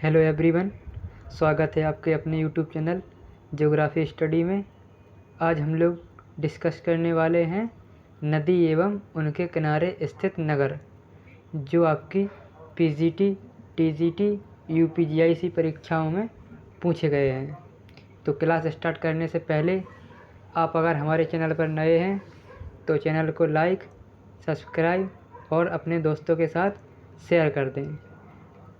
Hello everyone, स्वागत है आपके अपने यूट्यूब चैनल ज्योग्राफी स्टडी में। आज हम लोग डिस्कस करने वाले हैं नदी एवं उनके किनारे स्थित नगर, जो आपकी पीजीटी, टीजीटी, यूपीजीआईसी परीक्षाओं में पूछे गए हैं। तो क्लास स्टार्ट करने से पहले आप अगर हमारे चैनल पर नए हैं तो चैनल को लाइक, सब्सक्राइब और अपने दोस्तों के साथ शेयर कर दें।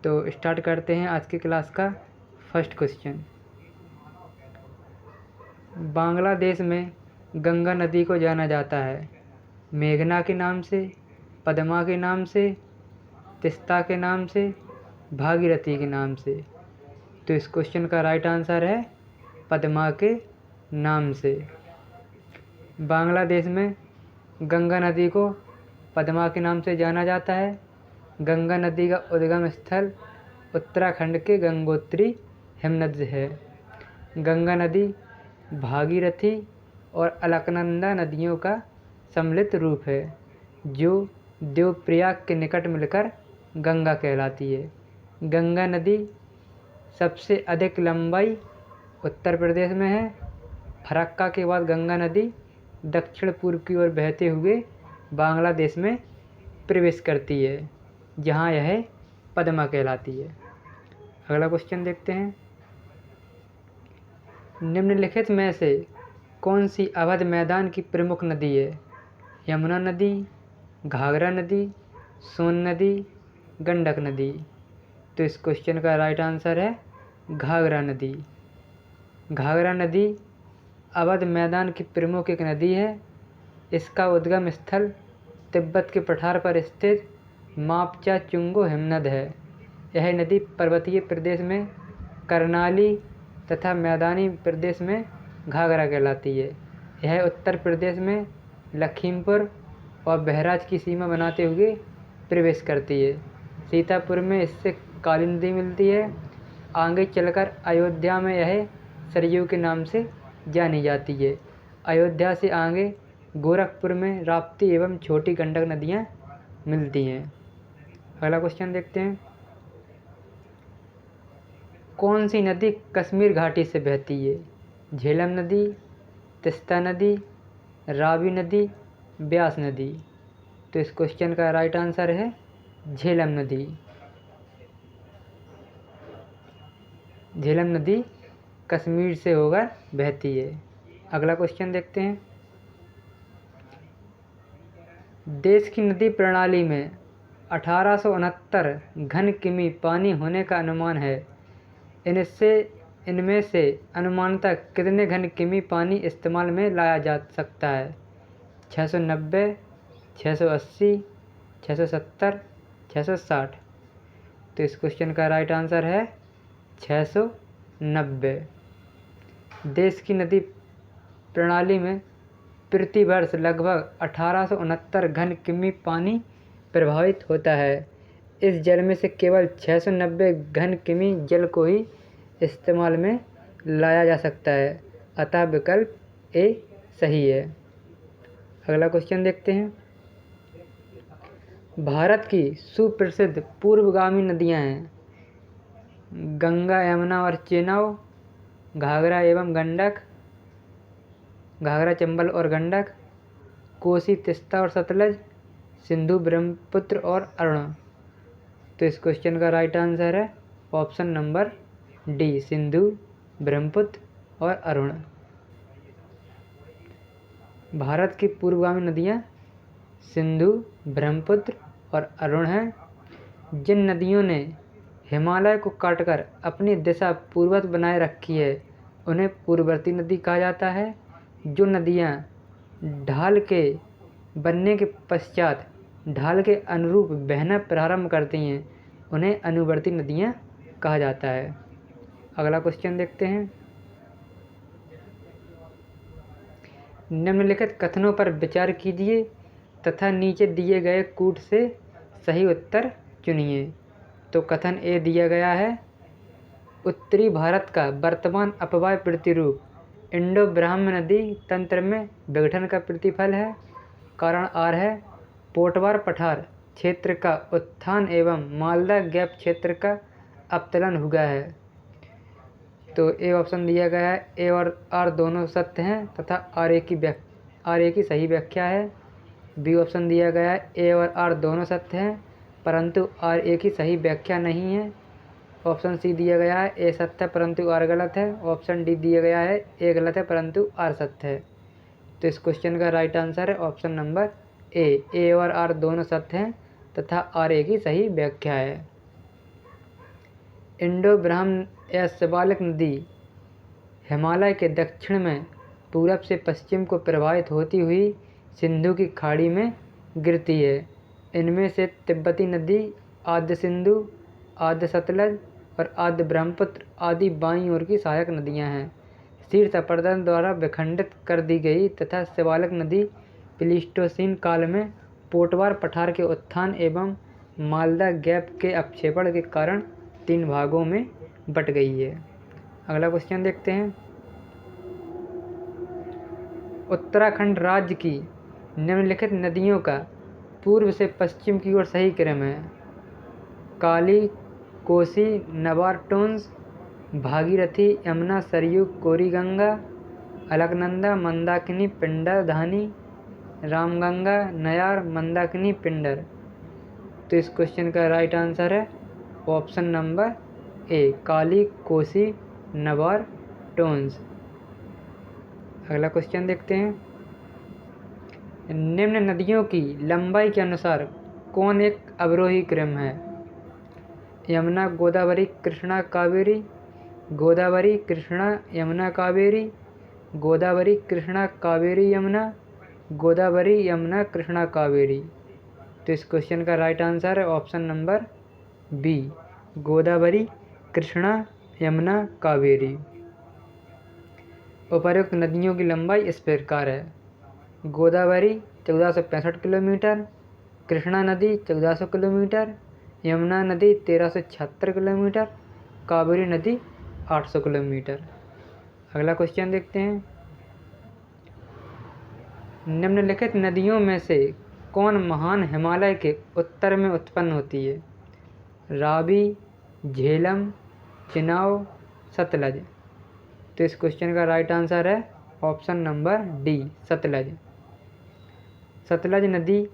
तो स्टार्ट करते हैं आज की क्लास का फर्स्ट क्वेश्चन। बांग्लादेश में गंगा नदी को जाना जाता है मेघना के नाम से, पद्मा के नाम से, तिस्ता के नाम से, भागीरथी के नाम से। तो इस क्वेश्चन का राइट आंसर है पद्मा के नाम से। बांग्लादेश में गंगा नदी को पद्मा के नाम से जाना जाता है। गंगा नदी का उद्गम स्थल उत्तराखंड के गंगोत्री हिमनद है। गंगा नदी भागीरथी और अलकनंदा नदियों का सम्मिलित रूप है, जो देवप्रयाग के निकट मिलकर गंगा कहलाती है। गंगा नदी सबसे अधिक लंबाई उत्तर प्रदेश में है। फरक्का के बाद गंगा नदी दक्षिण पूर्व की ओर बहते हुए बांग्लादेश में प्रवेश करती है, जहाँ यह पद्मा कहलाती है। अगला क्वेश्चन देखते हैं। निम्नलिखित में से कौन सी अवध मैदान की प्रमुख नदी है? यमुना नदी, घाघरा नदी, सोन नदी, गंडक नदी। तो इस क्वेश्चन का राइट आंसर है घाघरा नदी। घाघरा नदी अवध मैदान की प्रमुख एक नदी है। इसका उद्गम स्थल तिब्बत के पठार पर स्थित मापचा चुंगो हिमनद है। यह नदी पर्वतीय प्रदेश में कर्नाली तथा मैदानी प्रदेश में घाघरा कहलाती है। यह उत्तर प्रदेश में लखीमपुर और बहराइच की सीमा बनाते हुए प्रवेश करती है। सीतापुर में इससे काली नदी मिलती है। आगे चलकर अयोध्या में यह सरयू के नाम से जानी जाती है। अयोध्या से आगे गोरखपुर में राप्ती एवं छोटी गंडक नदियाँ मिलती हैं। अगला क्वेश्चन देखते हैं। कौन सी नदी कश्मीर घाटी से बहती है? झेलम नदी, तिस्ता नदी, रावी नदी, ब्यास नदी। तो इस क्वेश्चन का राइट आंसर है झेलम नदी। झेलम नदी कश्मीर से होकर बहती है। अगला क्वेश्चन देखते हैं। देश की नदी प्रणाली में 1869 घन किमी पानी होने का अनुमान है। इनमें से अनुमानतः कितने घन किमी पानी इस्तेमाल में लाया जा सकता है? 690, 680, 670, 660। तो इस क्वेश्चन का राइट आंसर है 690। देश की नदी प्रणाली में प्रतिवर्ष लगभग 1869 घन किमी पानी प्रभावित होता है। इस जल में से केवल 690 घन किमी जल को ही इस्तेमाल में लाया जा सकता है, अतः विकल्प ए सही है। अगला क्वेश्चन देखते हैं। भारत की सुप्रसिद्ध पूर्वगामी नदियाँ हैं गंगा, यमुना और चेनाब, घाघरा एवं गंडक, घाघरा, चंबल और गंडक, कोसी, तिस्ता और सतलज, सिंधु, ब्रह्मपुत्र और अरुण। तो इस क्वेश्चन का राइट आंसर है option number D, Sindhu, Brahmaputra और अरुण। भारत की पूर्वगामी नदियाँ सिंधु, ब्रह्मपुत्र और अरुण हैं। जिन नदियों ने हिमालय को काटकर अपनी दिशा पूर्ववत बनाए रखी है, उन्हें पूर्ववर्ती नदी कहा जाता है। जो नदियाँ ढाल के बनने के पश्चात ढाल के अनुरूप बहना प्रारंभ करती हैं, उन्हें अनुवर्ती नदियाँ कहा जाता है। अगला क्वेश्चन देखते हैं। निम्नलिखित कथनों पर विचार कीजिए तथा नीचे दिए गए कूट से सही उत्तर चुनिए। तो कथन ए दिया गया है, उत्तरी भारत का वर्तमान अपवाय प्रतिरूप इंडो ब्राह्मण नदी तंत्र में विघटन का प्रतिफल है। कारण आर है, पोटवार पठार क्षेत्र का उत्थान एवं मालदा गैप क्षेत्र का अवतरण हुआ है। तो ए ऑप्शन दिया गया है, ए और आर दोनों सत्य हैं तथा आर ए की सही व्याख्या है। बी ऑप्शन दिया गया है, ए और आर दोनों सत्य हैं परंतु आर ए की सही व्याख्या नहीं है। ऑप्शन सी दिया गया है, ए सत्य है परंतु आर गलत है। ऑप्शन डी दिया गया है, ए गलत है परंतु आर सत्य है। तो इस क्वेश्चन का राइट आंसर है ऑप्शन नंबर ए और आर दोनों सत्य हैं तथा आर ए की सही व्याख्या है। इंडो ब्रह्म या शिवालिक नदी हिमालय के दक्षिण में पूरब से पश्चिम को प्रवाहित होती हुई सिंधु की खाड़ी में गिरती है। इनमें से तिब्बती नदी, आद्य सिंधु, आद्य सतलज और आद्य ब्रह्मपुत्र आदि बाईं ओर की सहायक नदियां हैं। शीर्ष अपरदन द्वारा विखंडित कर दी गई तथा शिवालिक नदी प्लीस्टोसीन काल में पोटवार पठार के उत्थान एवं मालदा गैप के अपक्षेपण के कारण 3 भागों में बट गई है। अगला क्वेश्चन देखते हैं। उत्तराखंड राज्य की निम्नलिखित नदियों का पूर्व से पश्चिम की ओर सही क्रम है। काली, कोसी, नबार, टोंस, भागीरथी, यमुना, सरयू, कोरी गंगा, अलकनंदा, मंदाकिनी, पिंडर, धानी, रामगंगा, नयार, मंदाकिनी, पिंडर। तो इस क्वेश्चन का राइट आंसर है ऑप्शन नंबर ए, काली, कोसी, नबार, टोंस। अगला क्वेश्चन देखते हैं। निम्न नदियों की लंबाई के अनुसार कौन एक अवरोही क्रम है? यमुना, गोदावरी, कृष्णा, कावेरी, गोदावरी, कृष्णा, यमुना, कावेरी, गोदावरी, कृष्णा, कावेरी, यमुना, गोदावरी, यमुना, कृष्णा, कावेरी। तो इस क्वेश्चन का राइट आंसर है option number B, Godavari, Krishna, Yamuna, Kaveri. उपर्युक्त नदियों की लंबाई इस प्रकार है। गोदावरी 1465 किलोमीटर, कृष्णा नदी 1400 किलोमीटर, यमुना नदी 1376 किलोमीटर, कावेरी नदी 800 किलोमीटर। अगला क्वेश्चन देखते हैं। निम्नलिखित नदियों में से कौन महान हिमालय के उत्तर में उत्पन्न होती है? रावी, झेलम, चिनाब, सतलज। तो इस क्वेश्चन का राइट आंसर है option number D, Sutlej. Sutlej नदी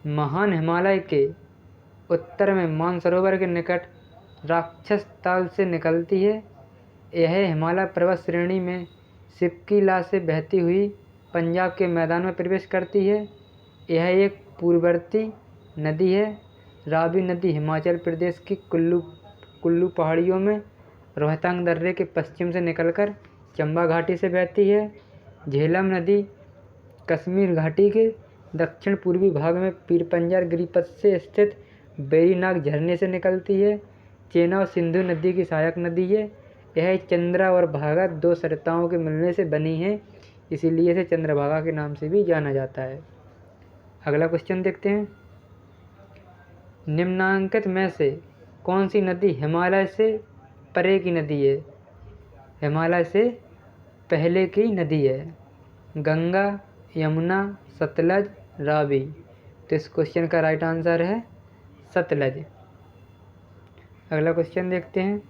महान हिमालय के उत्तर में मानसरोवर के निकट राक्षस ताल से निकलती है। यह हिमालय पर्वत श्रेणी में सिपकीला से बहती हुई पंजाब के मैदान में प्रवेश करती है। यह एक पूर्ववर्ती नदी है। रावी नदी हिमाचल प्रदेश की कुल्लू पहाड़ियों में रोहतांग दर्रे के पश्चिम से निकलकर चंबा घाटी से बहती है। झेलम नदी कश्मीर घाटी के दक्षिण पूर्वी भाग में पीरपंजर गिरिपथ से स्थित वेरीनाग झरने से निकलती है। चेनाब सिंधु नदी की सहायक नदी है। यह चंद्रा और भागा 2 सरिताओं के मिलने से बनी है, इसीलिए इसे चंद्रभागा के नाम से भी जाना जाता है। अगला क्वेश्चन देखते हैं। निम्नांकित में से कौन सी नदी हिमालय से परे की नदी है? हिमालय से पहले की नदी है। गंगा, यमुना, सतलज, रावी। तो इस क्वेश्चन का राइट आंसर है सतलज। अगला क्वेश्चन देखते हैं।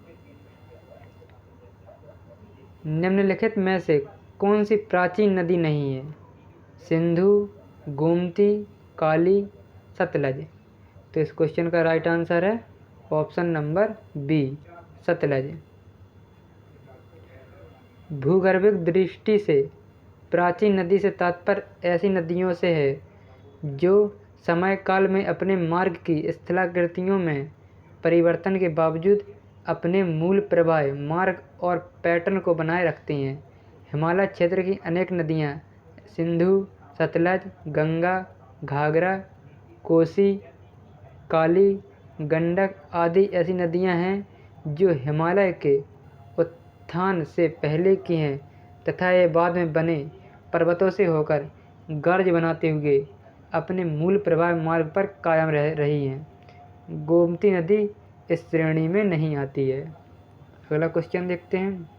निम्नलिखित में से कौन सी प्राचीन नदी नहीं है? सिंधु, गोमती, काली, सतलज। तो इस क्वेश्चन का राइट आंसर है ऑप्शन नंबर बी, सतलज। भूगर्भिक दृष्टि से प्राचीन नदी से तात्पर्य ऐसी नदियों से है जो समय काल में अपने मार्ग की स्थलाकृतियों में परिवर्तन के बावजूद अपने मूल प्रवाह, मार्ग और पैटर्न को बनाए रखती हैं। हिमालय क्षेत्र की अनेक नदियाँ सिंधु, सतलज, गंगा, घाघरा, कोसी, काली, गंडक आदि ऐसी नदियाँ हैं जो हिमालय के उत्थान से पहले की हैं तथा ये बाद में बने पर्वतों से होकर गर्ज बनाते हुए अपने मूल प्रवाह मार्ग पर कायम रही हैं। गोमती नदी इस श्रेणी में नहीं आती है। अगला क्वेश्चन देखते हैं।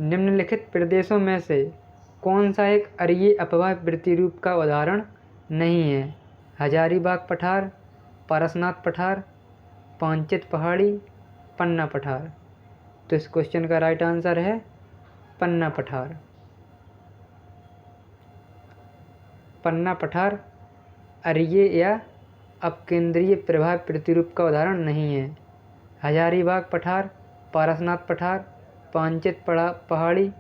निम्नलिखित प्रदेशों में से कौन सा एक अरीय अपवाह प्रतिरूप का उदाहरण नहीं है? हजारीबाग पठार, पारसनाथ पठार, पांचेत पहाड़ी, पन्ना पठार। तो इस क्वेश्चन का राइट आंसर है पन्ना पठार। पन्ना पठार अरीय या अपकेंद्रीय प्रभाव प्रतिरूप का उदाहरण नहीं है। हजारीबाग पठार, पारसनाथ पठार, पांचेत पहाड़ी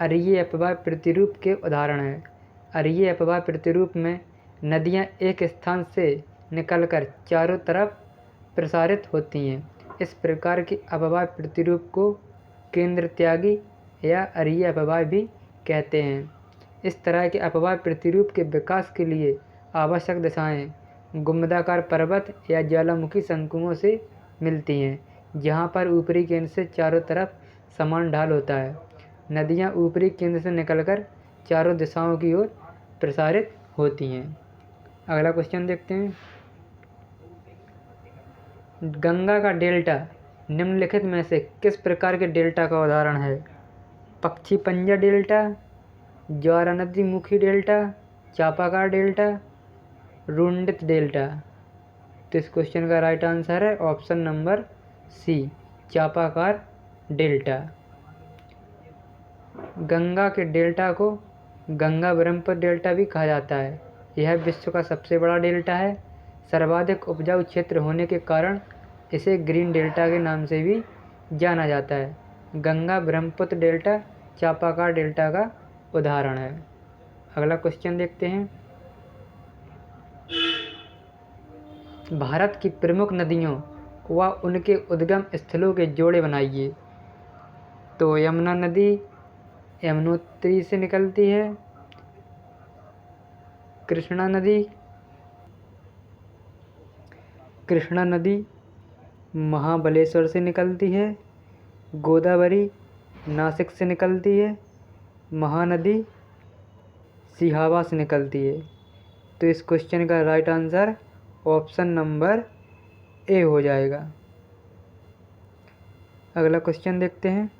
अरीय अपवाह प्रतिरूप के उदाहरण हैं। अरीय अपवाह प्रतिरूप में नदियाँ एक स्थान से निकलकर चारों तरफ प्रसारित होती हैं। इस प्रकार की अपवाह प्रतिरूप को केंद्र त्यागी या अरीय अपवाह भी कहते हैं। इस तरह के अपवाह प्रतिरूप के विकास के लिए आवश्यक दिशाएं गुंबदाकार पर्वत या ज्वालामुखी शंकुओं से मिलती हैं, जहां पर ऊपरी केंद्र से चारों तरफ समान ढाल होता है। नदियां ऊपरी केंद्र से निकलकर चारों दिशाओं की ओर प्रसारित होती हैं। अगला क्वेश्चन देखते हैं। गंगा का डेल्टा निम्नलिखित में से किस प्रकार के डेल्टा का उदाहरण है? पक्षी पंजा डेल्टा, ज्वारा नदी मुखी डेल्टा, चापाकार डेल्टा, रुंडित डेल्टा। तो इस क्वेश्चन का राइट आंसर है ऑप्शन नंबर सी, चापाकार डेल्टा। गंगा के डेल्टा को गंगा ब्रह्मपुत्र डेल्टा भी कहा जाता है। यह विश्व का सबसे बड़ा डेल्टा है। सर्वाधिक उपजाऊ क्षेत्र होने के कारण इसे ग्रीन डेल्टा के नाम से भी जाना जाता है। गंगा ब्रह्मपुत्र डेल्टा चापाकार डेल्टा का उदाहरण है। अगला क्वेश्चन देखते हैं। भारत की प्रमुख नदियों व उनके उद्गम स्थलों के जोड़े बनाइए। तो यमुना नदी यमुनोत्री से निकलती है, कृष्णा नदी महाबलेश्वर से निकलती है, गोदावरी नासिक से निकलती है, महानदी सिहावा से निकलती है। तो इस क्वेश्चन का right answer option number A हो जाएगा। अगला क्वेश्चन देखते हैं।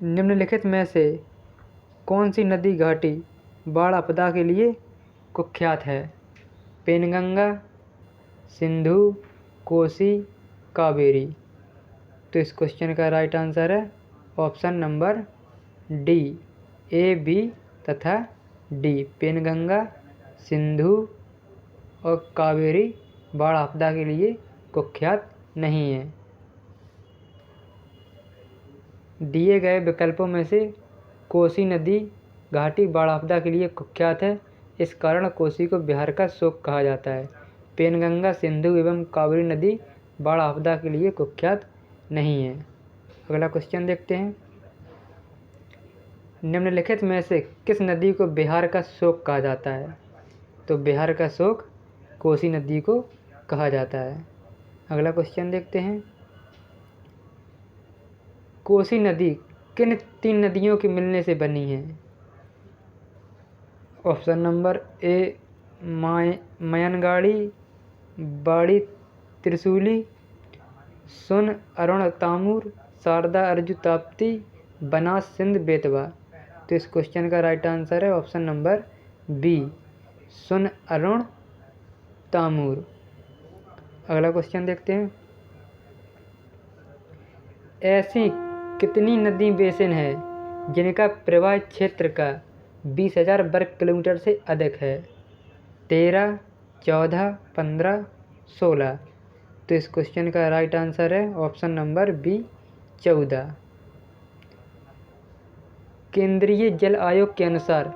निम्नलिखित में से कौन सी नदी घाटी बाढ़ आपदा के लिए कुख्यात है? पेनगंगा, सिंधु, कोसी, कावेरी। तो इस क्वेश्चन का राइट आंसर है ऑप्शन नंबर डी, ए, बी तथा डी। पेनगंगा, सिंधु और कावेरी बाढ़ आपदा के लिए कुख्यात नहीं है। दिए गए विकल्पों में से कोसी नदी घाटी बाढ़ आपदा के लिए कुख्यात है। इस कारण कोसी को बिहार का शोक कहा जाता है। पेनगंगा, सिंधु एवं कावेरी नदी बाढ़ आपदा के लिए कुख्यात नहीं है। अगला क्वेश्चन देखते हैं। निम्नलिखित में से किस नदी को बिहार का शोक कहा जाता है? तो बिहार का शोक कोसी नदी को कहा जाता है। अगला क्वेश्चन देखते हैं। कोसी नदी किन 3 नदियों के मिलने से बनी है? ऑप्शन नंबर ए मयनगाड़ी, बाड़ी त्रिशूली, सुन अरुण तामूर, शारदा अर्जु ताप्ती, बनास सिंध बेतवा। तो इस क्वेश्चन का राइट आंसर है ऑप्शन नंबर बी, सुन अरुण तामूर। अगला क्वेश्चन देखते हैं। ऐसी कितनी नदी बेसिन है जिनका प्रवाह क्षेत्र का 20,000 वर्ग किलोमीटर से अधिक है? 13, 14, 15, 16। तो इस क्वेश्चन का राइट आंसर है ऑप्शन नंबर बी, 14। केंद्रीय जल आयोग के अनुसार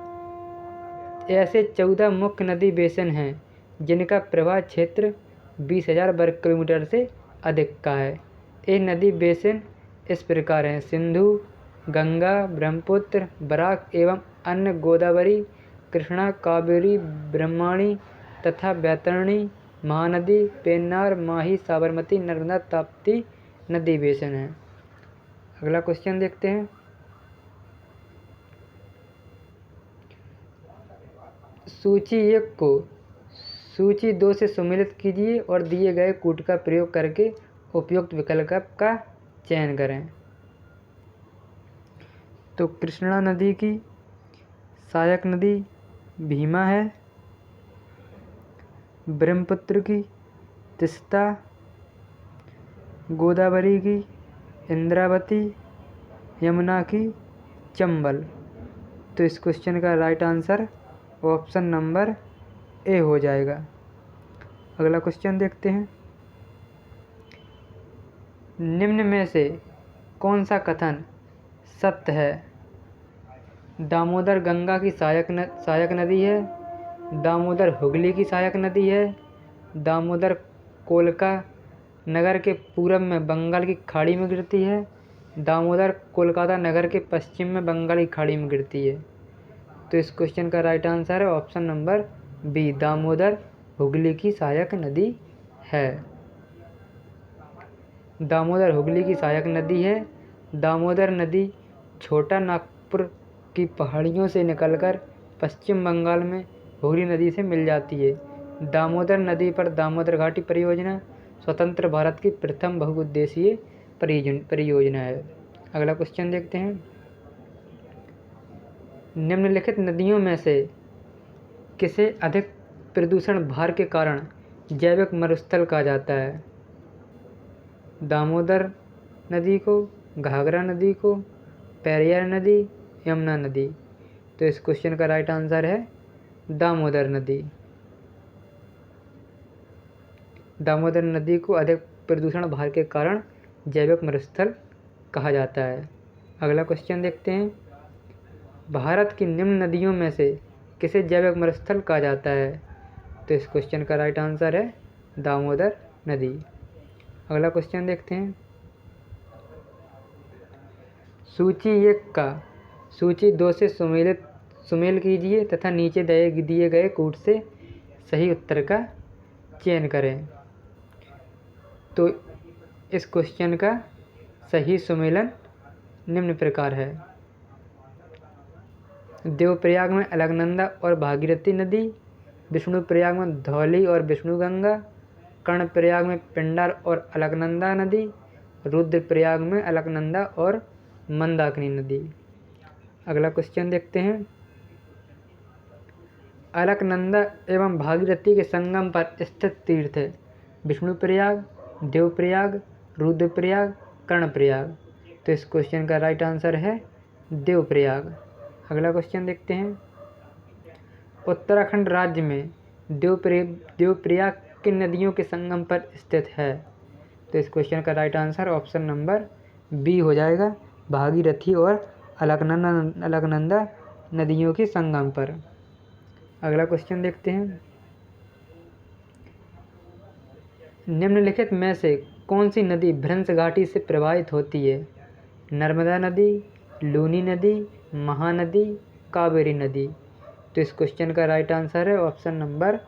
ऐसे 14 मुख्य नदी बेसिन हैं जिनका प्रवाह क्षेत्र 20,000 वर्ग किलोमीटर से अधिक का है। ये नदी बेसिन इस प्रकार हैं: सिंधु, गंगा, ब्रह्मपुत्र, बराक एवं अन्य, गोदावरी, कृष्णा, कावेरी, ब्रह्मणी तथा बैतरणी, महानदी, पेन्नार, माही, साबरमती, नर्मदा, ताप्ती नदी बेसिन है। अगला क्वेश्चन देखते हैं। सूची 1 को सूची 2 से सम्मिलित कीजिए और दिए गए कूट का प्रयोग करके उपयुक्त विकल्प का चयन करें। तो कृष्णा नदी की सहायक नदी भीमा है, ब्रह्मपुत्र की तीस्ता, गोदावरी की इंद्रावती, यमुना की चंबल। तो इस क्वेश्चन का right answer option number A हो जाएगा। अगला क्वेश्चन देखते हैं। निम्न में से कौन सा कथन सत्य है? दामोदर गंगा की सहायक नदी है, दामोदर हुगली की सहायक नदी है, दामोदर कोलका नगर के पूरब में बंगाल की खाड़ी में गिरती है, दामोदर कोलकाता नगर के पश्चिम में बंगाल की खाड़ी में गिरती है। तो इस क्वेश्चन का राइट आंसर है option number B, Damodar Hooghly की सहायक नदी है। दामोदर हुगली की सहायक नदी है। दामोदर नदी छोटा नागपुर की पहाड़ियों से निकलकर पश्चिम बंगाल में हुगली नदी से मिल जाती है। दामोदर नदी पर दामोदर घाटी परियोजना स्वतंत्र भारत की प्रथम बहुउद्देशीय परियोजना है। अगला क्वेश्चन देखते हैं। निम्नलिखित नदियों में से किसे अधिक प्रदूषण भार के कारण जैविक मरुस्थल कहा जाता है? दामोदर नदी को, घाघरा नदी को, पेरियार नदी, यमुना नदी। तो इस क्वेश्चन का राइट आंसर है दामोदर नदी। दामोदर नदी को अधिक प्रदूषण भार के कारण जैविक मरुस्थल कहा जाता है। अगला क्वेश्चन देखते हैं। भारत की निम्न नदियों में से किसे जैविक मरुस्थल कहा जाता है? तो इस क्वेश्चन का राइट आंसर है दामोदर नदी। अगला क्वेश्चन देखते हैं। सूची 1 का सूची 2 से सुमेल कीजिए तथा नीचे दिए गए कूट से सही उत्तर का चयन करें। तो इस क्वेश्चन का सही सुमेलन निम्न प्रकार है। देवप्रयाग में अलकनंदा और भागीरथी नदी, विष्णुप्रयाग में धौली और विष्णुगंगा, कर्णप्रयाग में पिंडार और अलकनंदा नदी, रुद्रप्रयाग में अलकनंदा और मंदाकिनी नदी। अगला क्वेश्चन देखते हैं। अलकनंदा एवं भागीरथी के संगम पर स्थित तीर्थ है विष्णुप्रयाग, देवप्रयाग, रुद्रप्रयाग, कर्णप्रयाग। तो इस क्वेश्चन का राइट आंसर है देवप्रयाग। अगला क्वेश्चन देखते हैं। उत्तराखंड राज्य में देवप्रयाग किन नदियों के संगम पर स्थित है? तो इस क्वेश्चन का right answer option number B हो जाएगा, भागीरथी और अलकनंदा नदियों के संगम पर। अगला क्वेश्चन देखते हैं। निम्नलिखित में से कौन सी नदी भ्रंश घाटी से प्रवाहित होती है? नर्मदा नदी, लूनी नदी, महानदी, कावेरी नदी। तो इस क्वेश्चन का राइट आंसर है ऑप्शन नंबर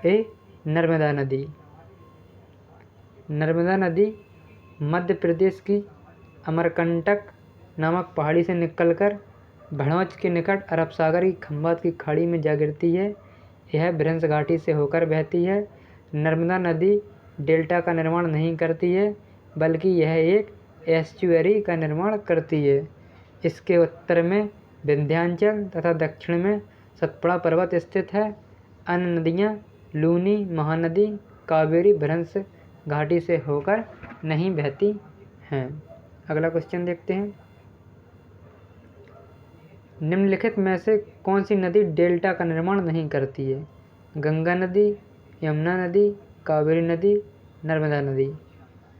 ए, नर्मदा नदी। नर्मदा नदी मध्य प्रदेश की अमरकंटक नामक पहाड़ी से निकलकर भड़ौच के निकट अरब सागर की खंबात की खाड़ी में जा गिरती है। यह भ्रंश घाटी से होकर बहती है। नर्मदा नदी डेल्टा का निर्माण नहीं करती है, बल्कि यह एक एस्चुअरी का निर्माण करती है। इसके उत्तर में विंध्याचल तथा दक्षिण में सतपुड़ा पर्वत स्थित है। अन्य नदियाँ लूनी, महानदी, कावेरी भ्रंश घाटी से होकर नहीं बहती हैं। अगला क्वेश्चन देखते हैं। निम्नलिखित में से कौन सी नदी डेल्टा का निर्माण नहीं करती है? गंगा नदी, यमुना नदी, कावेरी नदी, नर्मदा नदी।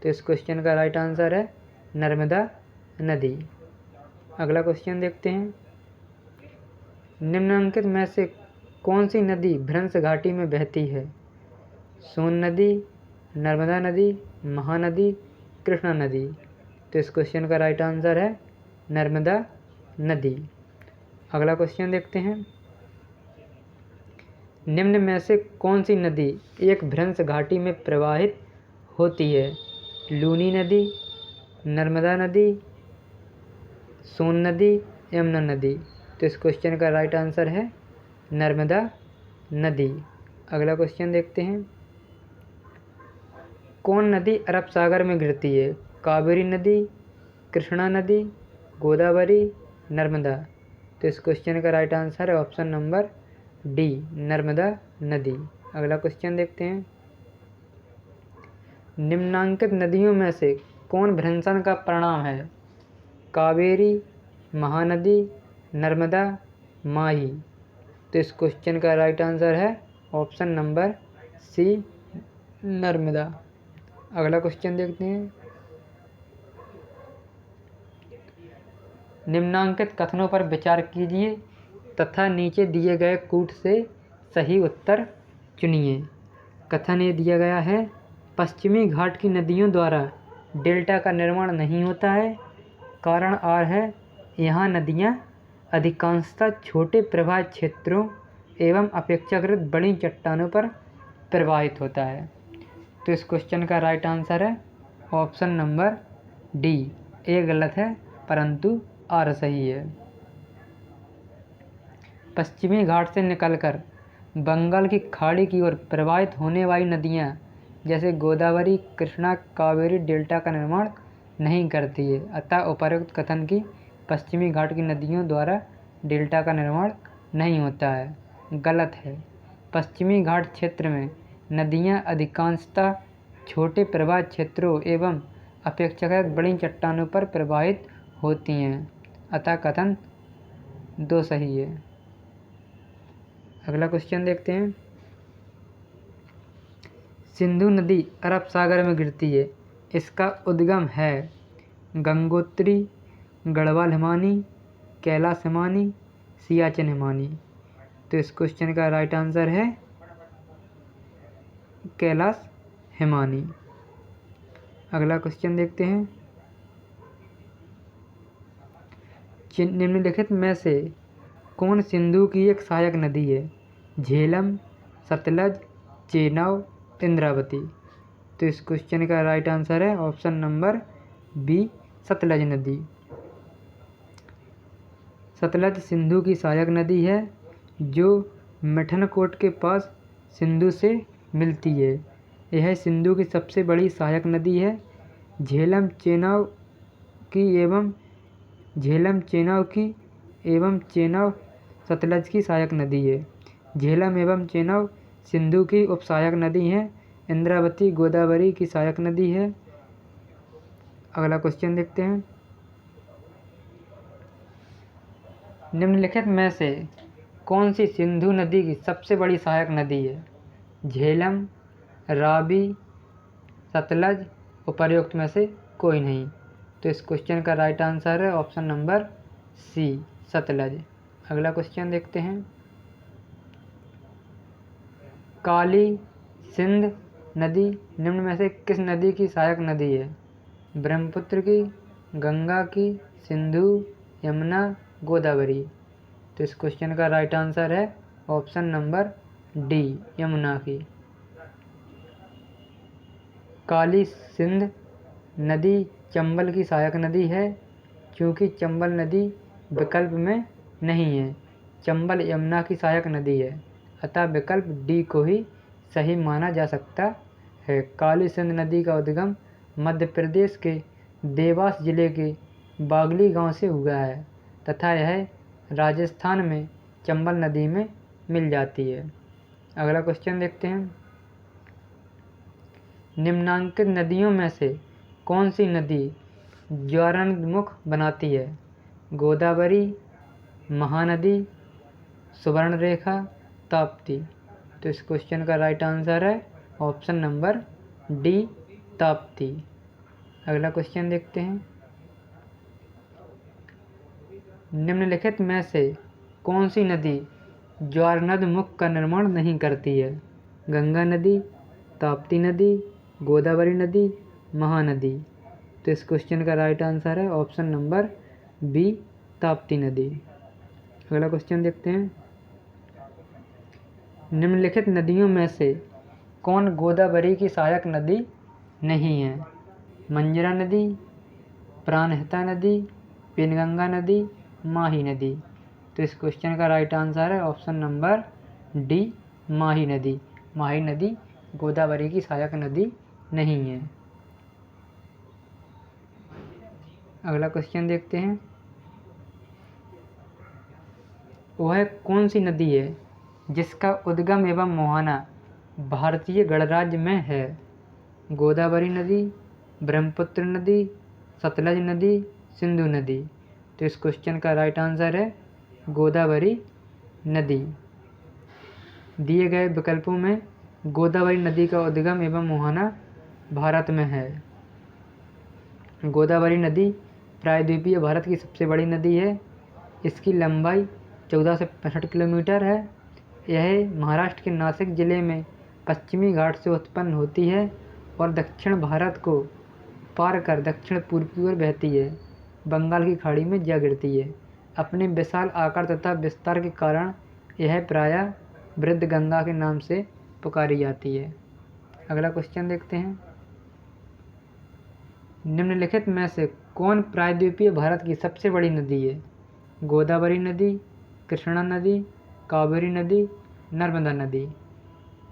तो इस क्वेश्चन का राइट आंसर है नर्मदा नदी। अगला क्वेश्चन देखते हैं। निम्नलिखित में से कौन सी नदी भ्रंश घाटी में बहती है? सोन नदी, नर्मदा नदी, महानदी, कृष्णा नदी। तो इस क्वेश्चन का राइट आंसर है नर्मदा नदी। अगला क्वेश्चन देखते हैं। निम्न में से कौन सी नदी एक भ्रंश घाटी में प्रवाहित होती है? लूनी नदी, नर्मदा नदी, सोन नदी, यमुना नदी। तो इस क्वेश्चन का राइट आंसर है नर्मदा नदी। अगला क्वेश्चन देखते हैं। कौन नदी अरब सागर में गिरती है? कावेरी नदी, कृष्णा नदी, गोदावरी, नर्मदा। तो इस क्वेश्चन का राइट आंसर है ऑप्शन नंबर डी, नर्मदा नदी। अगला क्वेश्चन देखते हैं। निम्नांकित नदियों में से कौन भ्रंशन का परिणाम है? कावेरी, महानदी, नर्मदा, माही। तो इस क्वेश्चन का राइट आंसर है ऑप्शन नंबर सी, नर्मदा। अगला क्वेश्चन देखते हैं। निम्नांकित कथनों पर विचार कीजिए तथा नीचे दिए गए कूट से सही उत्तर चुनिए। कथन ये दिया गया है, पश्चिमी घाट की नदियों द्वारा डेल्टा का निर्माण नहीं होता है। कारण आर है, यहाँ नदियाँ अधिकांशतः छोटे प्रवाह क्षेत्रों एवं अपेक्षाकृत बड़ी चट्टानों पर प्रवाहित होता है। तो इस क्वेश्चन का राइट आंसर है ऑप्शन नंबर डी। ए गलत है परंतु आर सही है। पश्चिमी घाट से निकलकर बंगाल की खाड़ी की ओर प्रवाहित होने वाली नदियाँ जैसे गोदावरी, कृष्णा, कावेरी डेल्टा का निर्माण नहीं करती है। अतः उपर्युक्त कथन की पश्चिमी घाट की नदियों द्वारा डेल्टा का निर्माण नहीं होता है गलत है। पश्चिमी घाट क्षेत्र में नदियाँ अधिकांशतः छोटे प्रवाह क्षेत्रों एवं अपेक्षाकृत बड़ी चट्टानों पर प्रवाहित होती हैं। अतः कथन 2 सही है। अगला क्वेश्चन देखते हैं। सिंधु नदी अरब सागर में गिरती है। इसका उद्गम है गंगोत्री, गढ़वाल हिमानी, कैलाश हिमानी, सियाचिन हिमानी। तो इस क्वेश्चन का राइट आंसर है कैलाश हिमानी। अगला क्वेश्चन देखते हैं। निम्नलिखित में से कौन सिंधु की एक सहायक नदी है? झेलम, सतलज, चेनाब, इंद्रावती। तो इस क्वेश्चन का राइट आंसर है ऑप्शन नंबर बी, सतलज नदी। सतलज सिंधु की सहायक नदी है जो मिठनकोट के पास सिंधु से मिलती है। यह सिंधु की सबसे बड़ी सहायक नदी है। झेलम चेनाब एवं चेनाब सतलज की सहायक नदी है। झेलम एवं चेनाब सिंधु की उपसहायक नदी हैं। इंद्रावती गोदावरी की सहायक नदी है। अगला क्वेश्चन देखते हैं। निम्नलिखित में से कौन सी सिंधु नदी की सबसे बड़ी सहायक नदी है? झेलम, रावी, सतलज, उपर्युक्त में से कोई नहीं। तो इस क्वेश्चन का राइट आंसर है ऑप्शन नंबर सी, सतलज। अगला क्वेश्चन देखते हैं। काली सिंध नदी निम्न में से किस नदी की सहायक नदी है? ब्रह्मपुत्र की, गंगा की, सिंधु, यमुना, गोदावरी। तो इस क्वेश्चन का राइट आंसर है ऑप्शन नंबर डी, यमुना की। काली सिंध नदी चंबल की सहायक नदी है क्योंकि चंबल नदी विकल्प में नहीं है। चंबल यमुना की सहायक नदी है अतः विकल्प डी को ही सही माना जा सकता है। काली सिंध नदी का उद्गम मध्य प्रदेश के देवास जिले के बागली गांव से हुआ है तथा यह राजस्थान में चंबल नदी में मिल जाती है। अगला क्वेश्चन देखते हैं। निम्नांकित नदियों में से कौन सी नदी ज्वारनदमुख बनाती है? गोदावरी, महानदी, सुवर्णरेखा, ताप्ती। तो इस क्वेश्चन का राइट आंसर है ऑप्शन नंबर डी, ताप्ती। अगला क्वेश्चन देखते हैं। निम्नलिखित में से कौन सी नदी ज्वारनदमुख का निर्माण नहीं करती है? गंगा नदी, ताप्ती नदी, गोदावरी नदी, महानदी। तो इस क्वेश्चन का राइट आंसर है ऑप्शन नंबर बी, ताप्ती नदी। अगला क्वेश्चन देखते हैं। निम्नलिखित नदियों में से कौन गोदावरी की सहायक नदी नहीं है? मंजरा नदी, प्राणहिता नदी, पेनगंगा नदी, माही नदी। तो इस क्वेश्चन का राइट आंसर है ऑप्शन नंबर डी, माही नदी। माही नदी गोदावरी की सहायक नदी नहीं है। अगला क्वेश्चन देखते हैं। वह कौन सी नदी है जिसका उद्गम एवं मुहाना भारतीय गणराज्य में है? गोदावरी नदी, ब्रह्मपुत्र नदी, सतलज नदी, सिंधु नदी। तो इस क्वेश्चन का राइट आंसर है गोदावरी नदी। दिए गए विकल्पों में गोदावरी नदी का उद्गम एवं मुहाना भारत में है। गोदावरी नदी प्रायद्वीपीय भारत की सबसे बड़ी नदी है। इसकी लंबाई 14 से 65 किलोमीटर है। यह महाराष्ट्र के नासिक जिले में पश्चिमी घाट से उत्पन्न होती है और दक्षिण भारत को पार कर दक्षिण पूर्व की ओर बहती है। बंगाल की खाड़ी में जा गिरती है। अपने विशाल आकार तथा विस्तार के कारण यह प्रायः वृद्ध गंगा के नाम से पुकारी जाती है। अगला क्वेश्चन देखते हैं। निम्नलिखित में से कौन प्रायद्वीपीय भारत की सबसे बड़ी नदी है? गोदावरी नदी, कृष्णा नदी, कावेरी नदी, नर्मदा नदी।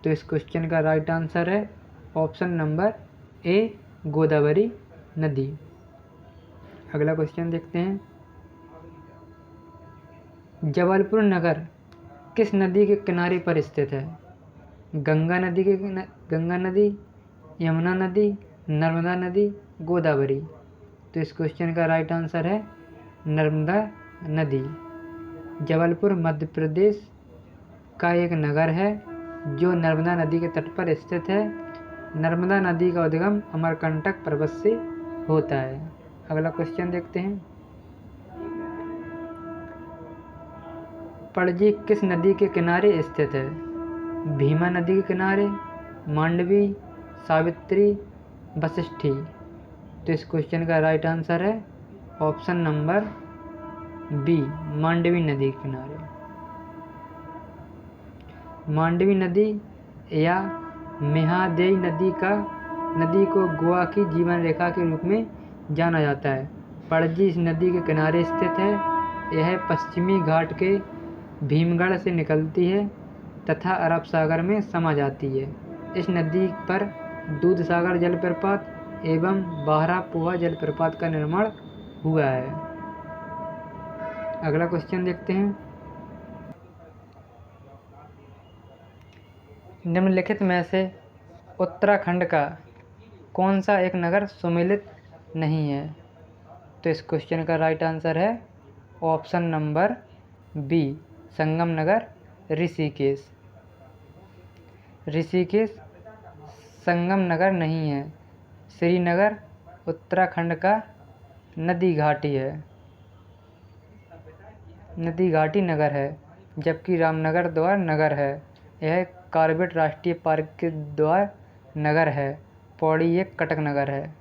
तो इस क्वेश्चन का राइट आंसर है ऑप्शन नंबर ए, गोदावरी नदी। अगला क्वेश्चन देखते हैं। जबलपुर नगर किस नदी के किनारे पर स्थित है? गंगा नदी, यमुना नदी, नर्मदा नदी, गोदावरी। तो इस क्वेश्चन का राइट आंसर है नर्मदा नदी। जबलपुर मध्य प्रदेश का एक नगर है जो नर्मदा नदी के तट पर स्थित है। नर्मदा नदी का उद्गम अमरकंटक पर्वत से होता है। अगला क्वेश्चन देखते हैं। पणजी किस नदी के किनारे स्थित है? भीमा नदी के किनारे, मांडवी, सावित्री, वशिष्ठी। तो इस क्वेश्चन का राइट आंसर है ऑप्शन नंबर बी, मांडवी नदी के किनारे। मांडवी नदी या महादेई नदी को गोवा की जीवन रेखा के रूप में जाना जाता है। पणजी इस नदी के किनारे स्थित है। यह पश्चिमी घाट के भीमगढ़ से निकलती है तथा अरब सागर में समा जाती है। इस नदी पर दूधसागर जलप्रपात एवं बाहरापुआ जलप्रपात का निर्माण हुआ है। अगला क्वेश्चन देखते हैं। निम्नलिखित में से उत्तराखंड का कौन सा एक नगर सुमेलित नहीं है? तो इस क्वेश्चन का राइट आंसर है ऑप्शन नंबर बी, संगम नगर ऋषिकेश। ऋषिकेश संगम नगर नहीं है। श्रीनगर उत्तराखंड का नदी घाटी नगर है, जबकि रामनगर द्वार नगर है। यह कॉर्बेट राष्ट्रीय पार्क के द्वार नगर है। पौड़ी एक कटक नगर है।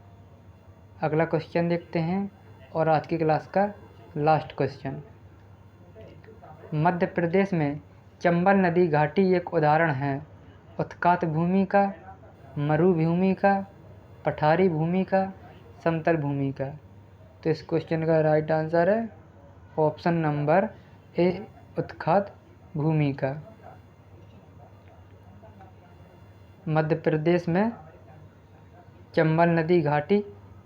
अगला क्वेश्चन देखते हैं और आज की क्लास का लास्ट क्वेश्चन। मध्य प्रदेश में चंबल नदी घाटी एक उदाहरण है उत्कात भूमि का, मरुभूमि का, पठारी भूमि का, समतल भूमि का। तो इस क्वेश्चन का राइट आंसर है ऑप्शन नंबर ए, उत्कात भूमि का। मध्य प्रदेश में चंबल नदी घाटी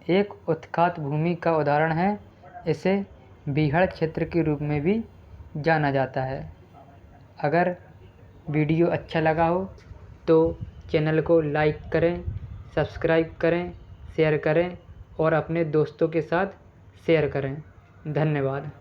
एक उत्कात भूमि का उदाहरण है। इसे बीहड़ क्षेत्र के रूप में भी जाना जाता है। अगर वीडियो अच्छा लगा हो तो चैनल को लाइक करें, सब्सक्राइब करें, शेयर करें और अपने दोस्तों के साथ शेयर करें। धन्यवाद।